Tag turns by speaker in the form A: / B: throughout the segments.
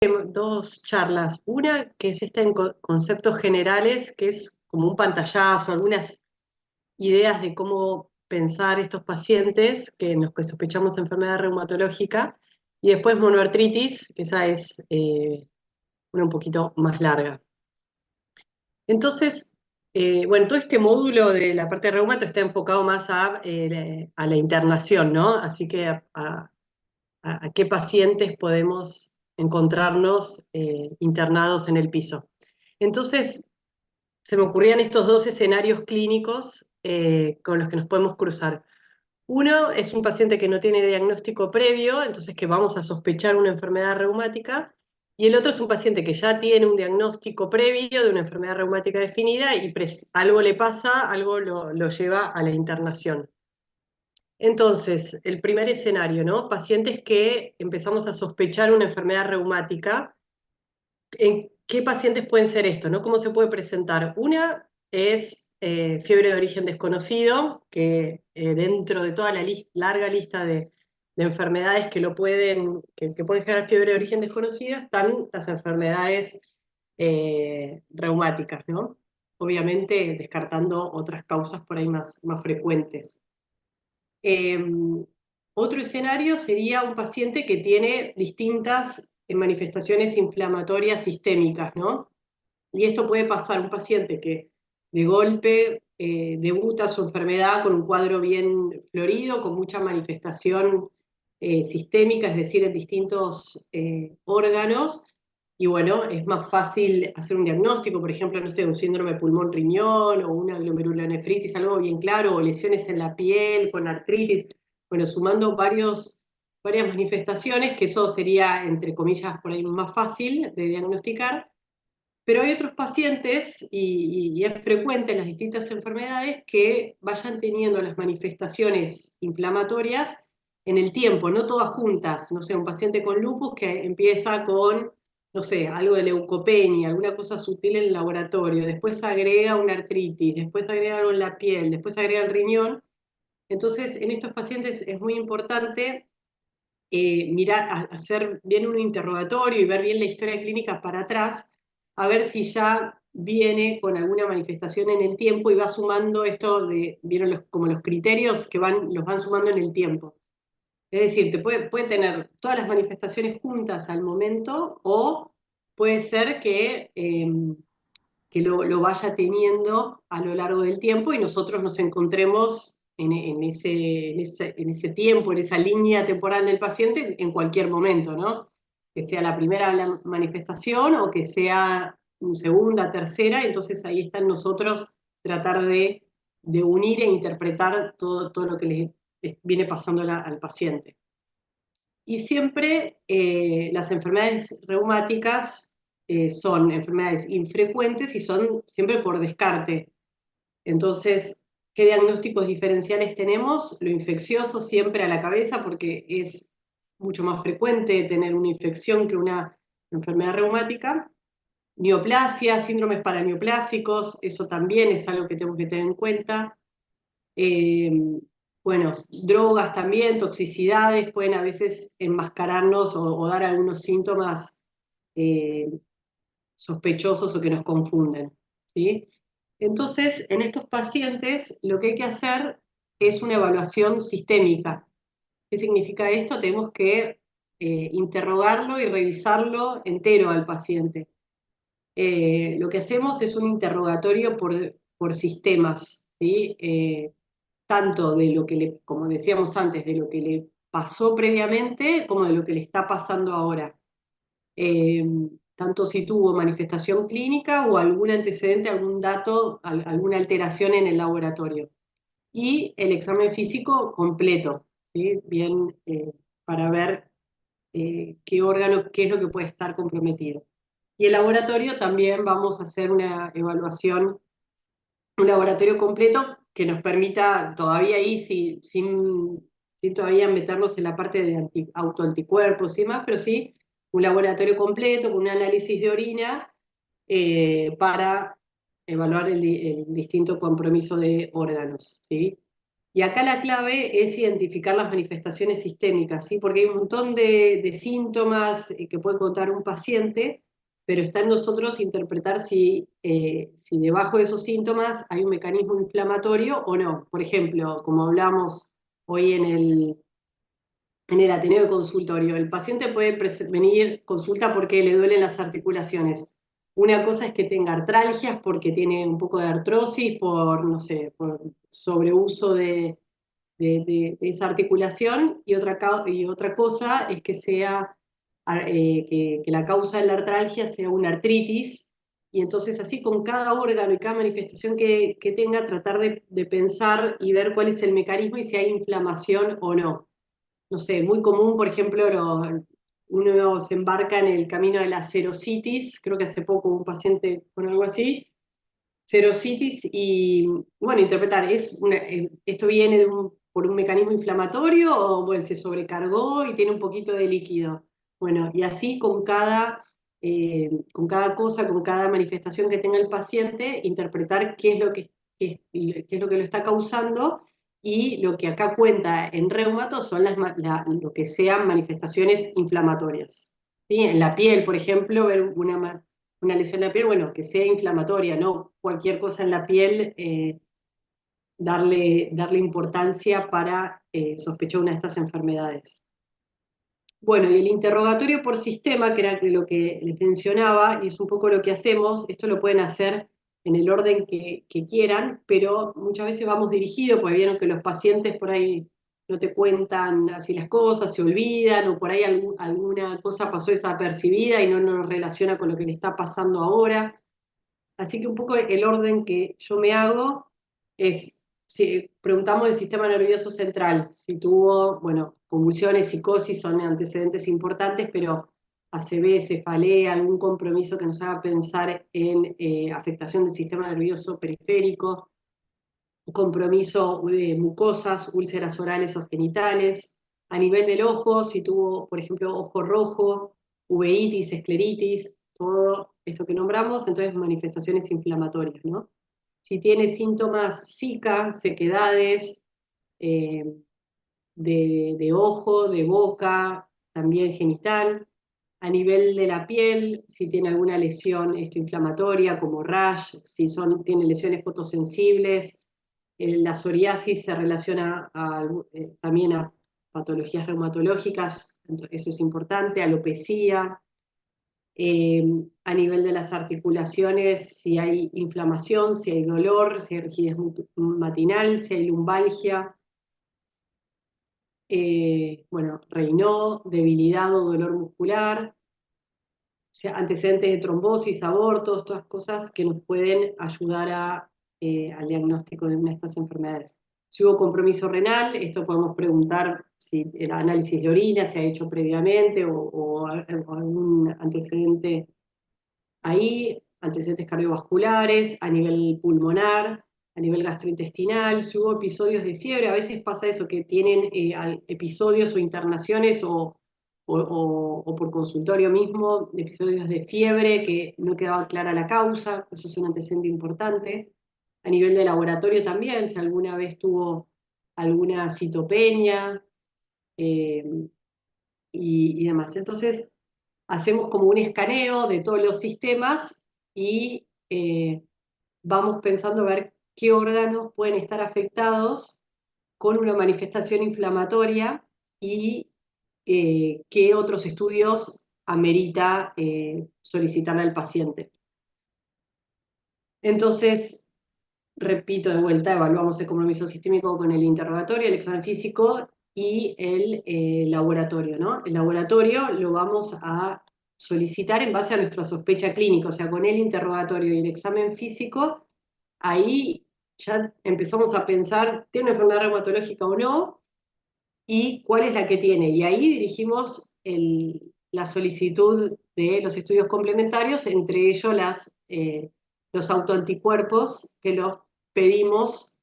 A: dos charlas. Una que es esta en conceptos generales, que es como un pantallazo, algunas ideas de cómo pensar estos pacientes que en los que sospechamos enfermedad reumatológica. Y después monoartritis, que esa es una un poquito más larga. Entonces, bueno, todo este módulo de la parte de reumato está enfocado más a la internación, ¿no? Así que a qué pacientes podemos encontrarnos internados en el piso. Entonces, se me ocurrían estos dos escenarios clínicos con los que nos podemos cruzar. Uno es un paciente que no tiene diagnóstico previo, entonces que vamos a sospechar una enfermedad reumática, y el otro es un paciente que ya tiene un diagnóstico previo de una enfermedad reumática definida y algo le pasa, algo lo lleva a la internación. Entonces, el primer escenario, ¿no? Pacientes que empezamos a sospechar una enfermedad reumática. ¿En qué pacientes pueden ser esto, no? ¿Cómo se puede presentar? Una es fiebre de origen desconocido, que dentro de toda la larga lista de enfermedades que pueden generar fiebre de origen desconocido están las enfermedades reumáticas, ¿no? Obviamente descartando otras causas por ahí más frecuentes. Eh, Otro escenario sería un paciente que tiene distintas manifestaciones inflamatorias sistémicas, ¿no? Y esto puede pasar un paciente que de golpe debuta su enfermedad con un cuadro bien florido, con mucha manifestación sistémica, es decir, en distintos órganos. Y bueno, es más fácil hacer un diagnóstico, por ejemplo, no sé, un síndrome pulmón-riñón o una glomerulonefritis, algo bien claro, o lesiones en la piel con artritis. Bueno, sumando varias manifestaciones, que eso sería, entre comillas, por ahí más fácil de diagnosticar. Pero hay otros pacientes, y es frecuente en las distintas enfermedades, que vayan teniendo las manifestaciones inflamatorias en el tiempo, no todas juntas. No sé, un paciente con lupus que empieza con, no sé, algo de leucopenia, alguna cosa sutil en el laboratorio, después agrega una artritis, después agrega algo en la piel, después agrega el riñón. Entonces, en estos pacientes es muy importante mirar, hacer bien un interrogatorio y ver bien la historia clínica para atrás, a ver si ya viene con alguna manifestación en el tiempo y va sumando esto vieron como los criterios que los van sumando en el tiempo. Es decir, puede tener todas las manifestaciones juntas al momento o puede ser que lo vaya teniendo a lo largo del tiempo y nosotros nos encontremos en ese tiempo, en esa línea temporal del paciente en cualquier momento, ¿no? Que sea la primera manifestación o que sea segunda, tercera, entonces ahí está en nosotros tratar de unir e interpretar todo lo que le viene pasando al paciente. Y siempre las enfermedades reumáticas son enfermedades infrecuentes y son siempre por descarte. Entonces, ¿qué diagnósticos diferenciales tenemos? Lo infeccioso siempre a la cabeza porque es mucho más frecuente tener una infección que una enfermedad reumática. Neoplasia, síndromes paraneoplásicos, eso también es algo que tenemos que tener en cuenta. Eh, bueno, drogas también, toxicidades, pueden a veces enmascararnos o dar algunos síntomas eh, sospechosos o que nos confunden, ¿sí? Entonces, en estos pacientes lo que hay que hacer es una evaluación sistémica. ¿Qué significa esto? Tenemos que interrogarlo y revisarlo entero al paciente. Lo que hacemos es un interrogatorio por sistemas, ¿sí? Tanto de lo que como decíamos antes, de lo que le pasó previamente, como de lo que le está pasando ahora. Eh, Tanto si tuvo manifestación clínica o algún antecedente, algún dato, alguna alteración en el laboratorio. Y el examen físico completo, ¿sí? Bien, para ver qué órgano, qué es lo que puede estar comprometido. Y el laboratorio también vamos a hacer una evaluación, un laboratorio completo que nos permita todavía ahí, sin todavía meternos en la parte de autoanticuerpos y demás, pero sí un laboratorio completo con un análisis de orina para evaluar el distinto compromiso de órganos, ¿sí? Y acá la clave es identificar las manifestaciones sistémicas, ¿sí? Porque hay un montón de síntomas que puede contar un paciente, pero está en nosotros interpretar si debajo de esos síntomas hay un mecanismo inflamatorio o no. Por ejemplo, como hablamos hoy en el Ateneo de consultorio, el paciente puede venir consulta porque le duelen las articulaciones. Una cosa es que tenga artralgias porque tiene un poco de artrosis, por, no sé, por sobreuso de esa articulación, y otra cosa es que sea que la causa de la artralgia sea una artritis, y entonces así con cada órgano y cada manifestación que tenga, tratar de pensar y ver cuál es el mecanismo y si hay inflamación o no. No sé, muy común, por ejemplo, uno se embarca en el camino de la serositis, creo que hace poco un paciente con algo así, serositis, y bueno, interpretar, ¿esto viene por un mecanismo inflamatorio o bueno, se sobrecargó y tiene un poquito de líquido? Bueno, y así con cada cosa, con cada manifestación que tenga el paciente, interpretar qué es lo que lo está causando, y lo que acá cuenta en reumato son lo que sean manifestaciones inflamatorias. ¿Sí? En la piel, por ejemplo, ver una lesión en la piel, bueno, que sea inflamatoria, no cualquier cosa en la piel, darle importancia para sospechar una de estas enfermedades. Bueno, y el interrogatorio por sistema, que era lo que les mencionaba, y es un poco lo que hacemos, esto lo pueden hacer en el orden que quieran, pero muchas veces vamos dirigidos, porque vieron que los pacientes por ahí no te cuentan así las cosas, se olvidan, o por ahí alguna cosa pasó desapercibida y no lo relaciona con lo que le está pasando ahora. Así que un poco el orden que yo me hago es, si preguntamos del sistema nervioso central, si tuvo, bueno, convulsiones, psicosis, son antecedentes importantes, pero ACV, cefalea, algún compromiso que nos haga pensar en afectación del sistema nervioso periférico, compromiso de mucosas, úlceras orales o genitales. A nivel del ojo, si tuvo, por ejemplo, ojo rojo, uveitis, escleritis, todo esto que nombramos, entonces manifestaciones inflamatorias, ¿no? Si tiene síntomas Zika, sequedades eh, de ojo, de boca, también genital. A nivel de la piel, si tiene alguna lesión inflamatoria como rash, tiene lesiones fotosensibles. La psoriasis se relaciona también a patologías reumatológicas, entonces eso es importante, alopecia. A nivel de las articulaciones, si hay inflamación, si hay dolor, si hay rigidez matinal, si hay lumbalgia, bueno, Raynaud, debilidad o dolor muscular, antecedentes de trombosis, abortos, todas cosas que nos pueden ayudar al diagnóstico de una de estas enfermedades. Si hubo compromiso renal, esto podemos preguntar si el análisis de orina se ha hecho previamente o algún antecedente ahí, antecedentes cardiovasculares, a nivel pulmonar, a nivel gastrointestinal, si hubo episodios de fiebre, a veces pasa eso, que tienen episodios o internaciones o por consultorio mismo, episodios de fiebre que no quedaba clara la causa, eso es un antecedente importante. A nivel de laboratorio también, si alguna vez tuvo alguna citopenia eh, y demás. Entonces, hacemos como un escaneo de todos los sistemas y vamos pensando a ver qué órganos pueden estar afectados con una manifestación inflamatoria y qué otros estudios amerita solicitarle al paciente. Entonces, repito de vuelta, evaluamos el compromiso sistémico con el interrogatorio, el examen físico y el laboratorio, ¿no? El laboratorio lo vamos a solicitar en base a nuestra sospecha clínica, o sea, con el interrogatorio y el examen físico, ahí ya empezamos a pensar, ¿tiene una enfermedad reumatológica o no? Y cuál es la que tiene. Y ahí dirigimos la solicitud de los estudios complementarios, entre ellos los autoanticuerpos que los pedimos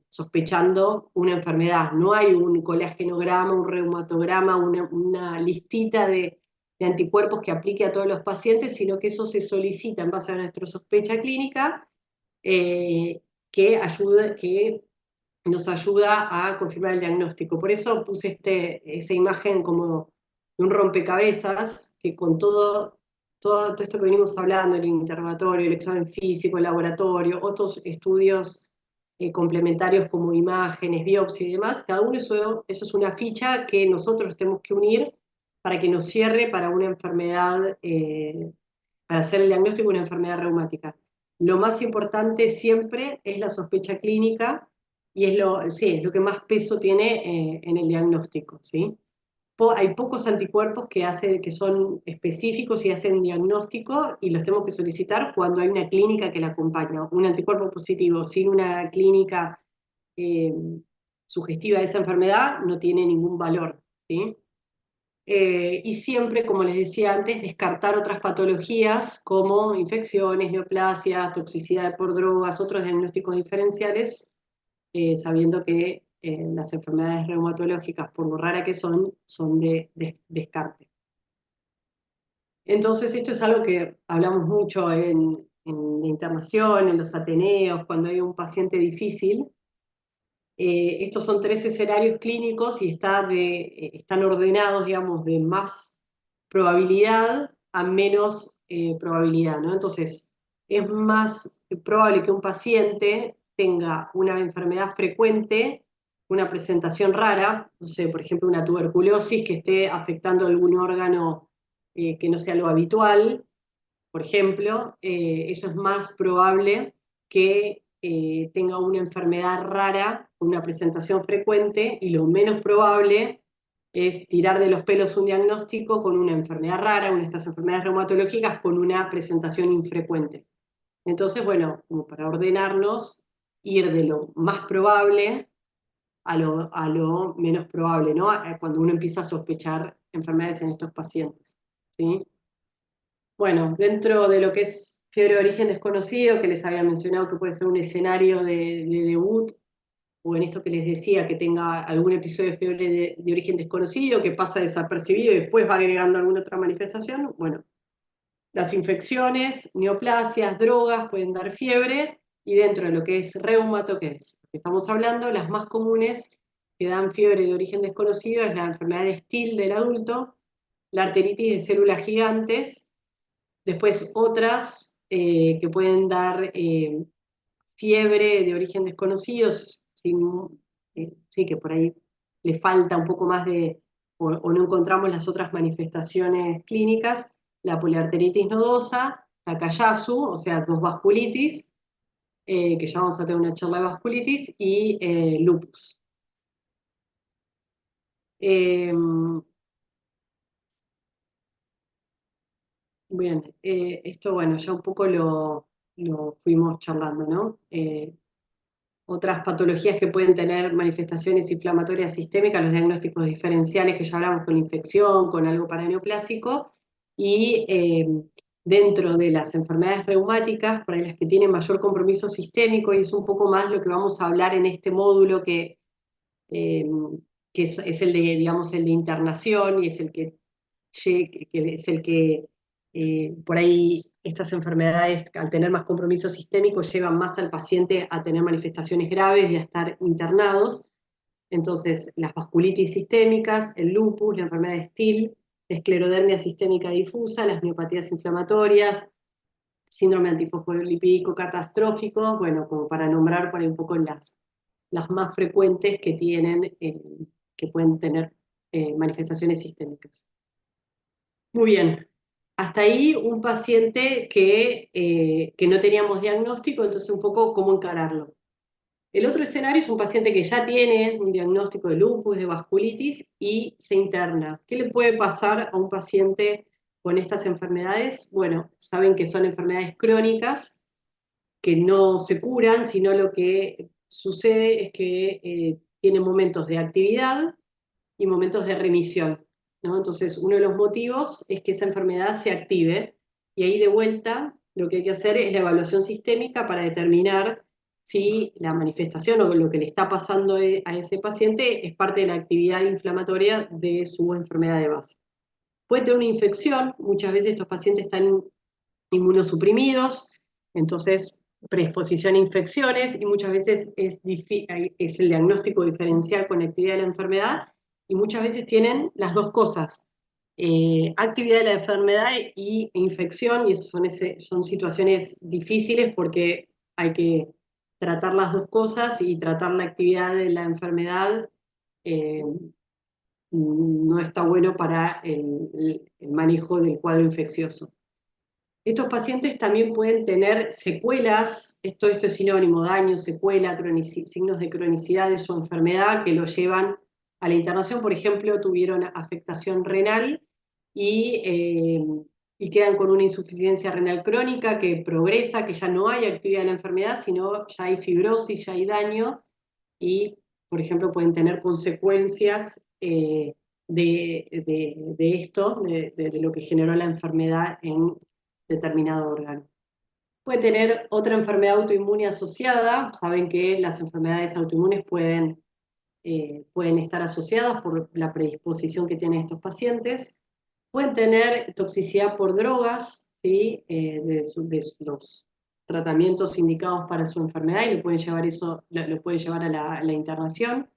A: sospechando una enfermedad. No hay un colágenograma, un reumatograma, una listita de anticuerpos que aplique a todos los pacientes, sino que eso se solicita en base a nuestra sospecha clínica, que ayude, que nos ayuda a confirmar el diagnóstico. Por eso puse esa imagen como de un rompecabezas, que con todo esto que venimos hablando, el interrogatorio, el examen físico, el laboratorio, otros estudios complementarios como imágenes, biopsia y demás, cada uno eso es una ficha que nosotros tenemos que unir para que nos cierre para una enfermedad, para hacer el diagnóstico de una enfermedad reumática. Lo más importante siempre es la sospecha clínica y sí, es lo que más peso tiene en el diagnóstico, ¿sí? Hay pocos anticuerpos que son específicos y hacen diagnóstico y los tenemos que solicitar cuando hay una clínica que la acompaña. Un anticuerpo positivo sin una clínica eh, sugestiva de esa enfermedad no tiene ningún valor, ¿sí? Y siempre, como les decía antes, descartar otras patologías como infecciones, neoplasias, toxicidad por drogas, otros diagnósticos diferenciales, sabiendo que las enfermedades reumatológicas, por lo rara que son de descarte. Entonces, esto es algo que hablamos mucho en la internación, en los ateneos, cuando hay un paciente difícil. Estos son 3 escenarios clínicos y están ordenados, digamos, de más probabilidad a menos probabilidad, ¿no? Entonces, es más probable que un paciente tenga una enfermedad frecuente, una presentación rara, no sé, por ejemplo, una tuberculosis que esté afectando algún órgano que no sea lo habitual, por ejemplo, eso es más probable que tenga una enfermedad rara, una presentación frecuente, y lo menos probable es tirar de los pelos un diagnóstico con una enfermedad rara, una de estas enfermedades reumatológicas con una presentación infrecuente. Entonces, bueno, como para ordenarnos, ir de lo más probable a lo menos probable, ¿no? Cuando uno empieza a sospechar enfermedades en estos pacientes, ¿sí? Bueno, dentro de lo que es fiebre de origen desconocido, que les había mencionado que puede ser un escenario de debut, o en esto que les decía, que tenga algún episodio de fiebre de origen desconocido, que pasa desapercibido y después va agregando alguna otra manifestación, bueno, las infecciones, neoplasias, drogas pueden dar fiebre, y dentro de lo que es reumato, que es lo que estamos hablando, las más comunes que dan fiebre de origen desconocido es la enfermedad de Still del adulto, la arteritis de células gigantes. Después otras que pueden dar fiebre de origen desconocido, sí, que por ahí le falta un poco más o no encontramos las otras manifestaciones clínicas, la poliarteritis nodosa, la Kayasu, o sea, dos vasculitis, que ya vamos a tener una charla de vasculitis, y lupus. Eh, Bien, esto bueno, ya un poco lo fuimos charlando, ¿no? Otras patologías que pueden tener manifestaciones inflamatorias sistémicas, los diagnósticos diferenciales que ya hablamos con infección, con algo paraneoplásico, y dentro de las enfermedades reumáticas, por ahí las que tienen mayor compromiso sistémico, y es un poco más lo que vamos a hablar en este módulo eh, que es el de, digamos, el de internación, y es el que por ahí estas enfermedades, al tener más compromiso sistémico, llevan más al paciente a tener manifestaciones graves y a estar internados. Entonces, las vasculitis sistémicas, el lupus, la enfermedad de Still, la esclerodermia sistémica difusa, las miopatías inflamatorias, síndrome antifosfolipídico catastrófico, bueno, como para nombrar por ahí un poco las más frecuentes que pueden tener manifestaciones sistémicas. Muy bien. Hasta ahí un paciente que no teníamos diagnóstico, entonces un poco cómo encararlo. El otro escenario es un paciente que ya tiene un diagnóstico de lupus, de vasculitis y se interna. ¿Qué le puede pasar a un paciente con estas enfermedades? Bueno, saben que son enfermedades crónicas que no se curan, sino lo que sucede es que tienen momentos de actividad y momentos de remisión, ¿no? Entonces, uno de los motivos es que esa enfermedad se active, y ahí de vuelta lo que hay que hacer es la evaluación sistémica para determinar si la manifestación o lo que le está pasando a ese paciente es parte de la actividad inflamatoria de su enfermedad de base. Puede tener una infección, muchas veces estos pacientes están inmunosuprimidos, entonces predisposición a infecciones y muchas veces es el diagnóstico diferencial con actividad de la enfermedad y muchas veces tienen las dos cosas, actividad de la enfermedad y infección, y son situaciones difíciles porque hay que tratar las dos cosas y tratar la actividad de la enfermedad eh, no está bueno para el manejo del cuadro infeccioso. Estos pacientes también pueden tener secuelas, esto es sinónimo, daño, secuela, signos de cronicidad de su enfermedad que lo llevan a la internación. Por ejemplo, tuvieron afectación renal y, y quedan con una insuficiencia renal crónica que progresa, que ya no hay actividad de la enfermedad, sino ya hay fibrosis, ya hay daño y, por ejemplo, pueden tener consecuencias de esto, de lo que generó la enfermedad en determinado órgano. Puede tener otra enfermedad autoinmune asociada. Saben que las enfermedades autoinmunes pueden estar asociadas por la predisposición que tienen estos pacientes. Pueden tener toxicidad por drogas, ¿sí? De los tratamientos indicados para su enfermedad y lo puede llevar a la internación.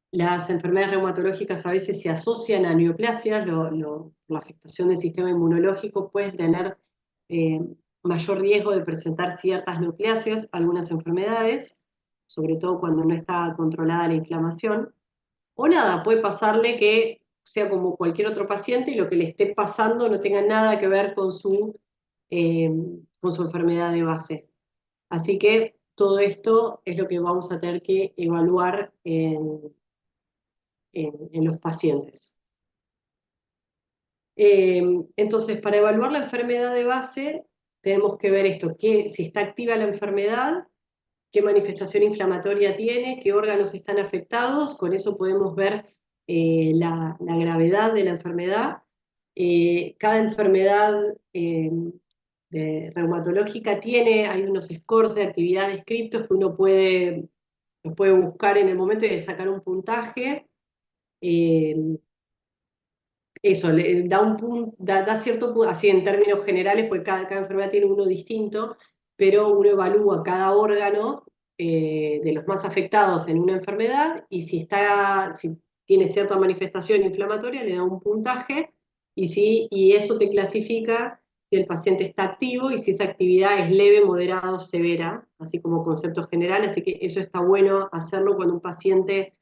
A: Las enfermedades reumatológicas a veces se asocian a neoplasias, la afectación del sistema inmunológico puede tener eh, mayor riesgo de presentar ciertas neoplasias, algunas enfermedades, sobre todo cuando no está controlada la inflamación. O nada, puede pasarle que sea como cualquier otro paciente y lo que le esté pasando no tenga nada que ver eh, con su enfermedad de base. Así que todo esto es lo que vamos a tener que evaluar en los pacientes. Entonces, para evaluar la enfermedad de base, tenemos que ver esto, si está activa la enfermedad, qué manifestación inflamatoria tiene, qué órganos están afectados, con eso podemos ver la gravedad de la enfermedad. Cada enfermedad reumatológica hay unos scores de actividad descritos que los puede buscar en el momento de sacar un puntaje. Eso, le da un punto, da cierto punto, así en términos generales, porque cada enfermedad tiene uno distinto, pero uno evalúa cada órgano de los más afectados en una enfermedad y si tiene cierta manifestación inflamatoria, le da un puntaje y eso te clasifica si el paciente está activo y si esa actividad es leve, moderada o severa, así como conceptos generales, así que eso está bueno hacerlo cuando un paciente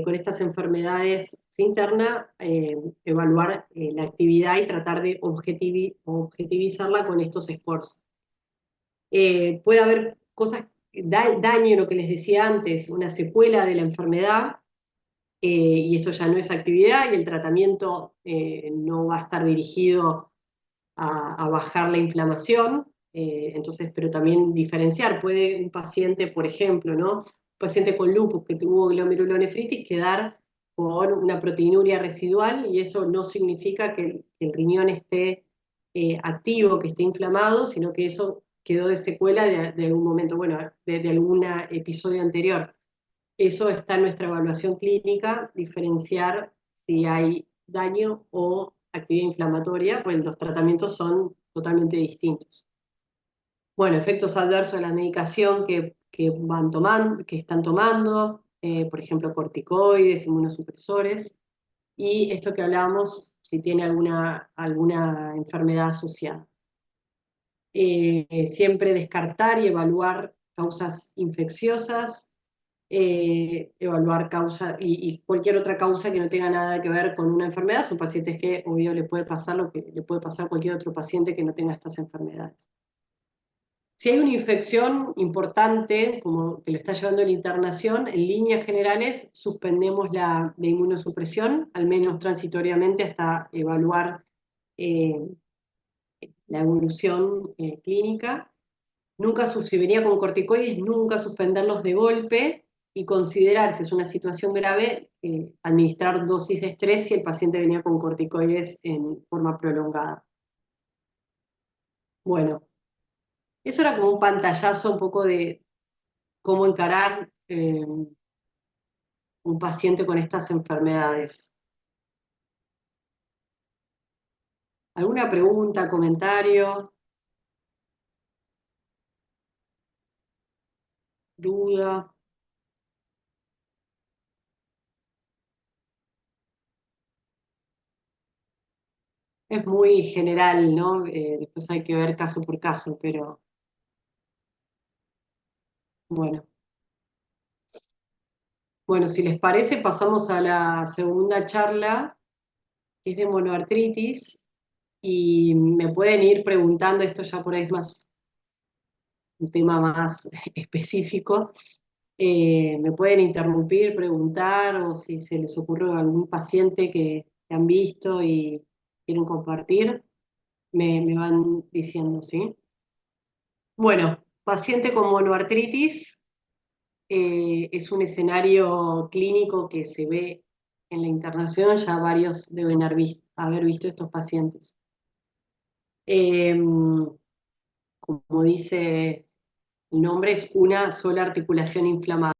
A: con estas enfermedades se interna, evaluar la actividad y tratar de objetivizarla con estos scores. Puede haber daño, lo que les decía antes, una secuela de la enfermedad, y esto ya no es actividad y el tratamiento no va a estar dirigido a bajar la inflamación, entonces, pero también diferenciar, puede un paciente, por ejemplo, ¿no? Un paciente con lupus que tuvo glomerulonefritis quedar con una proteinuria residual y eso no significa que el riñón esté activo, que esté inflamado, sino que eso quedó de secuela de algún momento, bueno, de algún episodio anterior. Eso está en nuestra evaluación clínica, diferenciar si hay daño o actividad inflamatoria, pues los tratamientos son totalmente distintos. Bueno, efectos adversos de la medicación que están tomando, por ejemplo, corticoides, inmunosupresores, y esto que hablábamos, si tiene alguna enfermedad asociada. Siempre descartar y evaluar causas infecciosas, evaluar causa y cualquier otra causa que no tenga nada que ver con una enfermedad. Son pacientes que, obvio, le puede pasar lo que le puede pasar a cualquier otro paciente que no tenga estas enfermedades. Si hay una infección importante, como que lo está llevando a la internación, en líneas generales suspendemos la inmunosupresión, al menos transitoriamente, hasta evaluar eh, la evolución clínica. Nunca, si venía con corticoides, nunca suspenderlos de golpe y considerar si es una situación grave, administrar dosis de estrés si el paciente venía con corticoides en forma prolongada. Bueno, eso era como un pantallazo un poco de cómo encarar un paciente con estas enfermedades. ¿Alguna pregunta, comentario?
B: duda.
A: Es muy general, ¿no? Después hay que ver caso por caso, pero bueno. Bueno, si les parece, pasamos a la segunda charla, que es de monoartritis, y me pueden ir preguntando, esto ya por ahí es más un tema más específico. Me pueden interrumpir, preguntar, o si se les ocurre algún paciente que han visto y quieren compartir, me van diciendo, ¿sí? Bueno, paciente con monoartritis es un escenario clínico que se ve en la internación, ya varios deben haber visto estos pacientes. Eh, Como dice el nombre, es una sola articulación inflamada.